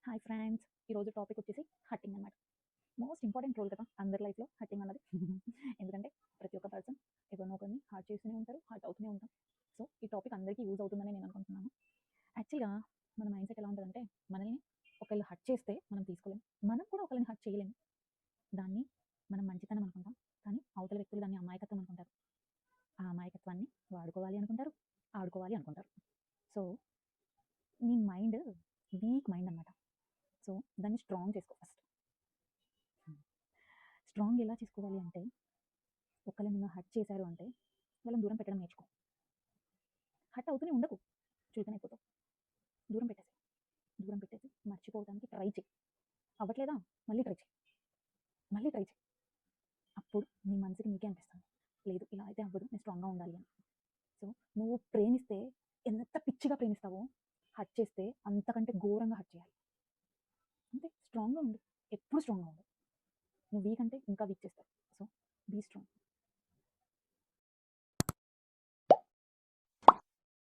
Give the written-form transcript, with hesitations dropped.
Hi friends. ఈరోజు topic వచ్చేసి హట్టింగ్ అనమాట. మోస్ట్ ఇంపార్టెంట్ రోల్ కదా అందరి లైఫ్‌లో హట్టింగ్ అన్నది. ఎందుకంటే ప్రతి ఒక్క పర్సన్ ఎవరినో ఒకరిని హర్ట్ చేస్తూనే ఉంటారు. హర్ట్ అవుతూనే ఉంటాం. సో, ఈ టాపిక్ అందరికీ యూజ్ అవుతుందని నేను అనుకుంటున్నాను. యాక్చువల్‌గా మన మైండ్‌సెట్ ఎలా ఉంటదంటే, మనల్ని ఒకళ్ళు హర్ట్ చేస్తే మనం తీసుకోలేం. మనం కూడా ఒకళ్ళని హర్ట్ చేయలేము. దాన్ని మనం మంచితనం అనుకుంటాం. కానీ అవతల వ్యక్తులు దాన్ని అమాయకత్వం అనుకుంటారు. ఆ అమాయకత్వాన్ని వాడుకోవాలి అనుకుంటారు. ఆడుకోవాలి అనుకుంటారు. సో, నీ మైండ్ వీక్ మైండ్ అనమాట. సో, దాన్ని స్ట్రాంగ్ చేసుకో ఫస్ట్. స్ట్రాంగ్ ఎలా చేసుకోవాలి అంటే, ఒకళ్ళు నిన్ను హర్ట్ చేశారు అంటే, వాళ్ళని దూరం పెట్టడం నేర్చుకో. హర్ట్ అవుతూనే ఉండకు. చులకన అయిపోతావు. దూరం పెట్టేసేయి. దూరం పెట్టేసి మర్చిపోవడానికి ట్రై చెయి. అవ్వట్లేదా? మళ్ళీ ట్రై చెయి. మళ్ళీ ట్రై చెయి. అప్పుడు నీ మనసుకి నీకే అనిపిస్తుంది. లేదు ఇలా అయితే అవ్వదు. నేను స్ట్రాంగ్‌గా ఉండాలి అని. సో, నువ్వు ప్రేమిస్తే ఎంత పిచ్చిగా ప్రేమిస్తావో, హర్ట్ చేస్తే అంతకంటే ఘోరంగా హర్ట్ చేయాలి. అంతే స్ట్రాంగ్‌గా ఉండు. ఎప్పుడు స్ట్రాంగ్‌గా ఉండు. నువ్వు వీక్ అంటే ఇంకా వీక్ చేస్తావు. So, be strong.